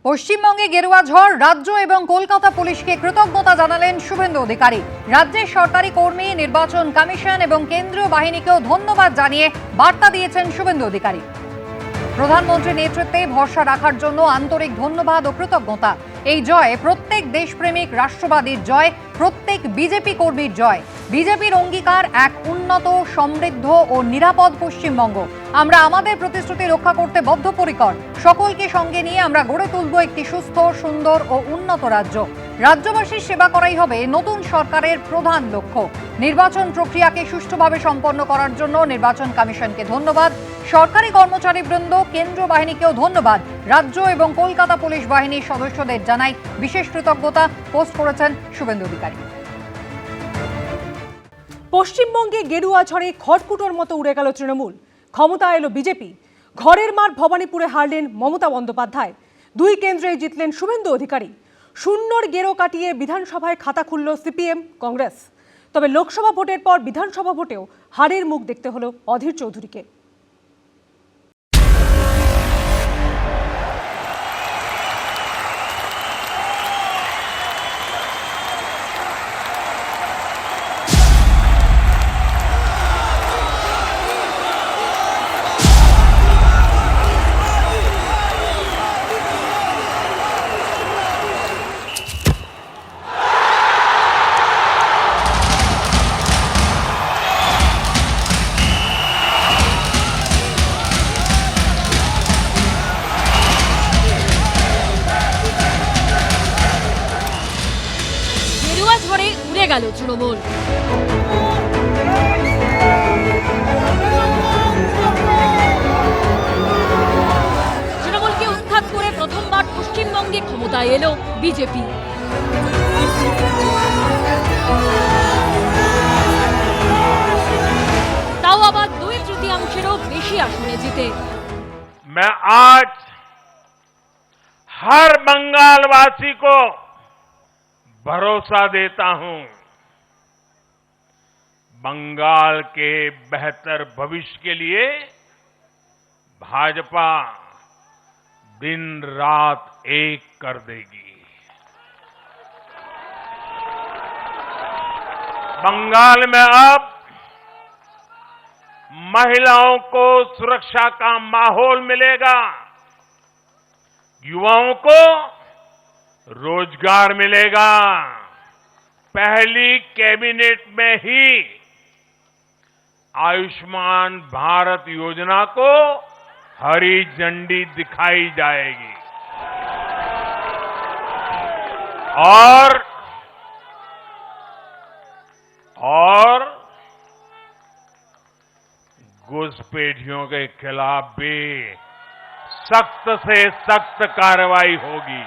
পশ্চিমবঙ্গে গেরুয়া ঝড়, রাজ্য এবং কলকাতা পুলিশকে কৃতজ্ঞতা জানালেন শুভেন্দু অধিকারী। রাজ্যের সরকারি কর্মী, নির্বাচন কমিশন এবং কেন্দ্রীয় বাহিনীকেও ধন্যবাদ জানিয়ে বার্তা দিয়েছেন শুভেন্দু অধিকারী। প্রধানমন্ত্রীর নেতৃত্বে ভরসা রাখার জন্য আন্তরিক ধন্যবাদ ও কৃতজ্ঞতা। এই জয় প্রত্যেক দেশপ্রেমিক রাষ্ট্রবাদীর জয়, প্রত্যেক বিজেপি কর্মীর জয়। বিজেপির অঙ্গীকার এক উন্নত, সমৃদ্ধ ও নিরাপদ পশ্চিমবঙ্গ। আমরা আমাদের প্রতিশ্রুতি রক্ষা করতে বদ্ধপরিকর। সকলকে সঙ্গে নিয়ে আমরা গড়ে তুলব একটি সুস্থ, সুন্দর ও উন্নত রাজ্য। রাজ্যবাসীর সেবা করাই হবে নতুন সরকারের প্রধান লক্ষ্য। নির্বাচন প্রক্রিয়াকে সুষ্ঠুভাবে সম্পন্ন করার জন্য নির্বাচন কমিশনকে ধন্যবাদ। সরকারি কর্মচারীবৃন্দ, কেন্দ্রীয় বাহিনীকেও ধন্যবাদ। রাজ্য এবং কলকাতা পুলিশ বাহিনীর সদস্যদের জানাই বিশেষ কৃতজ্ঞতা, পোস্ট করেছেন শুভেন্দু অধিকারী। পশ্চিমবঙ্গে গেরুয়া ঝড়ে খড়কুটোর মতো উড়ে গেল তৃণমূল। ক্ষমতা এলো বিজেপি। ঘরের মাঠ ভবানীপুরে হারলেন মমতা বন্দ্যোপাধ্যায়। দুই কেন্দ্রেই জিতলেন শুভেন্দু অধিকারী। শূন্যর গেরো কাটিয়ে বিধানসভায় খাতা খুলল সিপিএম, কংগ্রেস। তবে লোকসভা ভোটের পর বিধানসভা ভোটেও হারের মুখ দেখতে হলো অধীর চৌধুরীকে। ঝড়ে উড়ে গেল তৃণমূল। তৃণমূলকে উৎখাত করে প্রথমবার পশ্চিমবঙ্গে ক্ষমতায় এলো বিজেপি। তাও আবার 2/3 বেশি আসনে জিতে। मैं आज हर बंगालवासी को भरोसा देता हूं, बंगाल के बेहतर भविष्य के लिए भाजपा दिन रात एक कर देगी। बंगाल में अब महिलाओं को सुरक्षा का माहौल मिलेगा, युवाओं को रोजगार मिलेगा। पहली कैबिनेट में ही आयुष्मान भारत योजना को हरी झंडी दिखाई जाएगी और घुसपैठियों के खिलाफ भी सख्त से सख्त कार्रवाई होगी।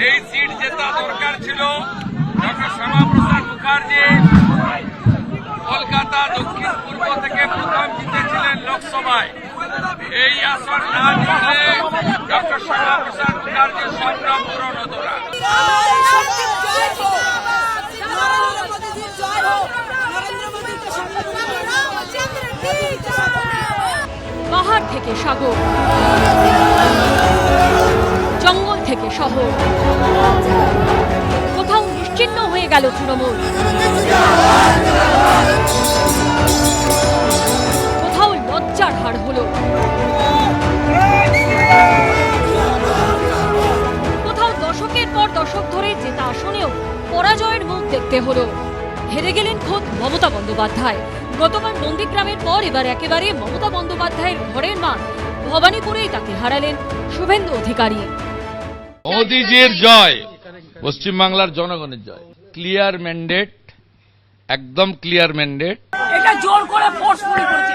এই সিট জেতা দরকার ছিল ডক্টর শ্যামাপ্রসাদ মুখার্জি। কলকাতা দক্ষিণ পূর্ব থেকে প্রথম জিতেছিলেন লোকসভায়। এই আসন না জিতলে ডক্টর শ্যামাপ্রসাদ মুখার্জির স্বপ্ন পূরণ হতো না। পাহাড় থেকে সাগর, জঙ্গল থেকে শহর, কোথাও নিশ্চিহ্ন হয়ে গেল তৃণমূল। কোথাও লজ্জার হার হলো, কোথাও দশকের পর দশক ধরে জেতা আসনেও পরাজয়ের মুখ দেখতে হলো। হেরে গেলেন খোদ মমতা বন্দ্যোপাধ্যায়। গতবার নন্দীগ্রামের পর এবার একেবারে মমতা বন্দ্যোপাধ্যায়ের ঘরের মাঠ ভবানীপুরেই তাকে হারালেন শুভেন্দু অধিকারী। মোদিজির জয়, পশ্চিমবাংলার জনগণের জয়। ক্লিয়ার ম্যান্ডেট, একদম ক্লিয়ার ম্যান্ডেট। এটা জোর করে ফোর্সফুলি করেছে।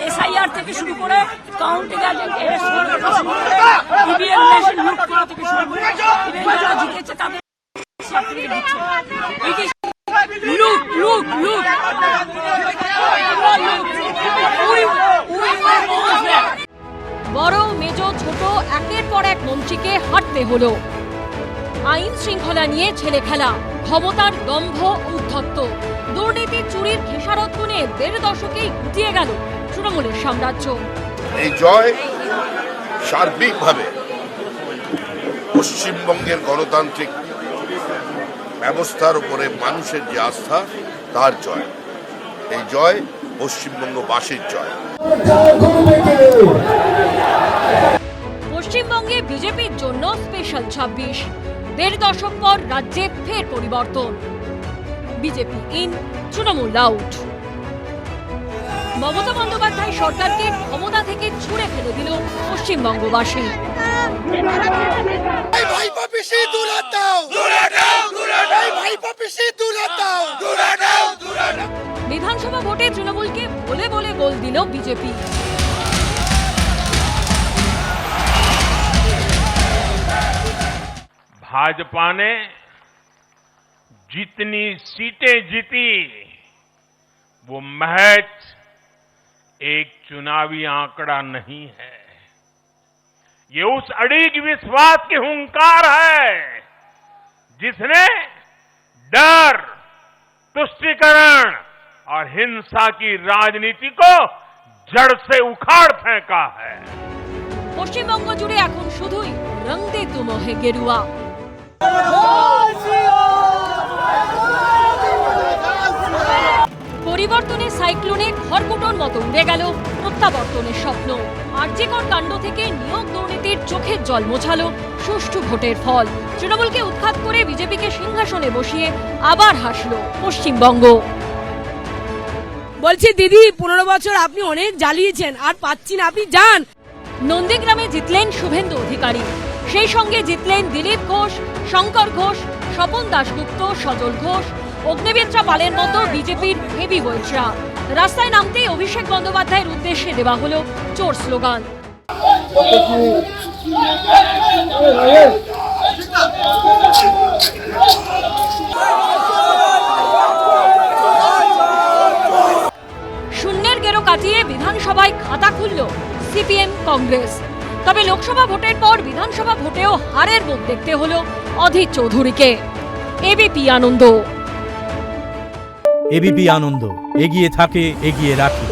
এসআইআর থেকে শুরু করে কাউন্টিং এজেন্ট ইভিএম মেশিন লুট করা থেকে শুরু করে যারা জিতেছে তাদের লুট লুট লুট। বড়, মেজ, ছোট একের পর এক মন্ত্রীকে হাঁটতে হলো। আইন শৃঙ্খলা নিয়ে ছেলে খেলা, ক্ষমতার দম্ভ, উদ্ধত্ত, দুর্নীতি, চুরির খেসারত গুনে 1.5 দশকেই গুটিয়ে গেল তৃণমূলের সাম্রাজ্য। এই জয় সার্বিকভাবে পশ্চিমবঙ্গের গণতান্ত্রিক ব্যবস্থার উপরে মানুষের যে আস্থা তার জয়। এই জয় পশ্চিমবঙ্গবাসীর জয়। পশ্চিমবঙ্গে বিজেপির জন্য স্পেশাল 26। 1.5 দশক পর রাজ্যে ফের পরিবর্তন। BJP in, Trinamool out. Mamata Bandyopadhyay সরকারকে ক্ষমতা থেকে ছুড়ে ফেলে দিল পশ্চিমবঙ্গবাসী। বিধানসভা ভোটে তৃণমূলকে বলে বলে গোল দিল বিজেপি। भाजपा ने जितनी सीटें जीती वो महज एक चुनावी आंकड़ा नहीं है, ये उस अड़िग विश्वास की हुंकार है जिसने डर, तुष्टीकरण और हिंसा की राजनीति को जड़ से उखाड़ फेंका है। পশ্চিমবঙ্গ জুড়ে এখন শুধুই রং দে তুম হে গেরুয়া। পরিবর্তনের সাইক্লোনে খড়কুটোর মতো উড়ে গেল প্রত্যাবর্তনের স্বপ্ন। আরজিকর কাণ্ড থেকে নিয়োগ দুর্নীতির চোখের জল মোছালো সুষ্ঠু ভোটের ফল। তৃণমূলকে উৎখাত করে বিজেপিকে সিংহাসনে বসিয়ে আবার হাসল পশ্চিমবঙ্গ। বলছি দিদি 15 বছর আপনি অনেক জ্বালিয়েছেন, আর পাচ্ছি না, আপনি যান। নন্দীগ্রামে জিতলেন শুভেন্দু অধিকারী, সেই সঙ্গে জিতলেন দিলীপ ঘোষ, শঙ্কর ঘোষ, স্বপন দাশগুপ্ত, সজল ঘোষ, অগ্নিমিত্রা পালের মতো বিজেপির হেভি ওয়েটরা। রাস্তায় নামতেই অভিষেক বন্দ্যোপাধ্যায়ের উদ্দেশ্যে দেওয়া হলো চোর স্লোগান। শূন্যের গেরো কাটিয়ে বিধানসভায় খাতা খুলল সিপিএম কংগ্রেস। তবে লোকসভা ভোটের পর বিধানসভা ভোটেও হারের মুখ দেখতে হলো অধীর চৌধুরীকে। এবিপি আনন্দ। এবিপি আনন্দ, এগিয়ে থাকে, এগিয়ে রাখে।